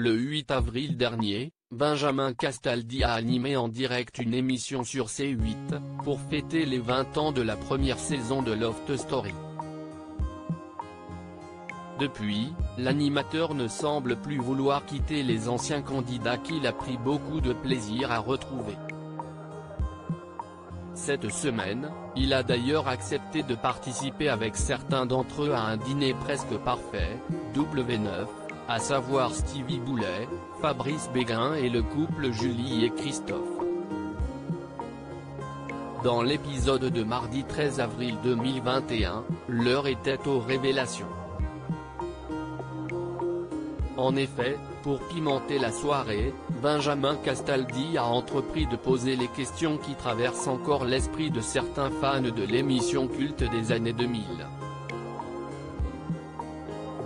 Le 8 avril dernier, Benjamin Castaldi a animé en direct une émission sur C8, pour fêter les 20 ans de la première saison de Love Story. Depuis, l'animateur ne semble plus vouloir quitter les anciens candidats qu'il a pris beaucoup de plaisir à retrouver. Cette semaine, il a d'ailleurs accepté de participer avec certains d'entre eux à un dîner presque parfait, W9, à savoir Stevie Boulet, Fabrice Béguin et le couple Julie et Christophe. Dans l'épisode de mardi 13 avril 2021, l'heure était aux révélations. En effet, pour pimenter la soirée, Benjamin Castaldi a entrepris de poser les questions qui traversent encore l'esprit de certains fans de l'émission culte des années 2000.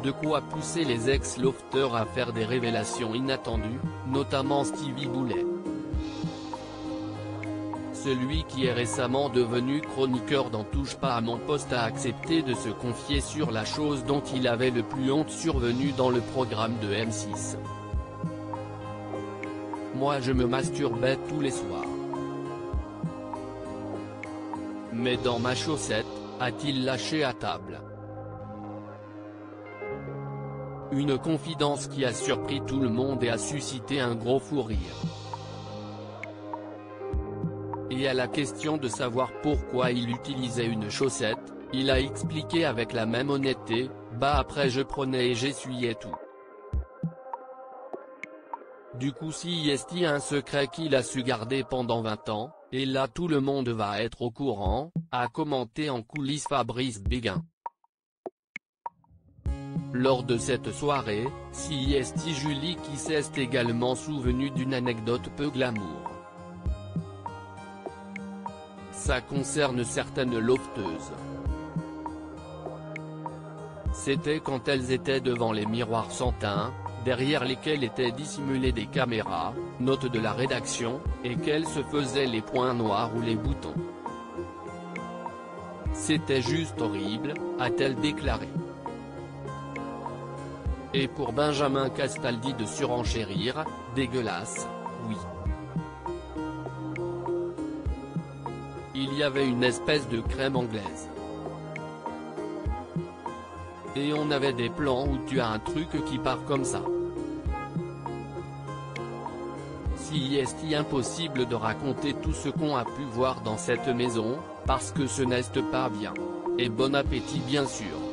De quoi pousser les ex-lofters à faire des révélations inattendues, notamment Stevie Boulet. Celui qui est récemment devenu chroniqueur dans Touche pas à mon poste a accepté de se confier sur la chose dont il avait le plus honte survenue dans le programme de M6. Moi je me masturbais tous les soirs. Mais dans ma chaussette, a-t-il lâché à table. Une confidence qui a surpris tout le monde et a suscité un gros fou rire. Et à la question de savoir pourquoi il utilisait une chaussette, il a expliqué avec la même honnêteté, bah après je prenais et j'essuyais tout. Du coup si est un secret qu'il a su garder pendant 20 ans, et là tout le monde va être au courant, a commenté en coulisses Fabrice Béguin. Lors de cette soirée, si Julie qui s'est également souvenue d'une anecdote peu glamour. Ça concerne certaines lofteuses. C'était quand elles étaient devant les miroirs sans teint, derrière lesquels étaient dissimulées des caméras, note de la rédaction, et qu'elles se faisaient les points noirs ou les boutons. C'était juste horrible, a-t-elle déclaré. Et pour Benjamin Castaldi de surenchérir, dégueulasse, oui. Il y avait une espèce de crème anglaise. Et on avait des plans où tu as un truc qui part comme ça. Si est impossible de raconter tout ce qu'on a pu voir dans cette maison, parce que ce n'est pas bien. Et bon appétit bien sûr.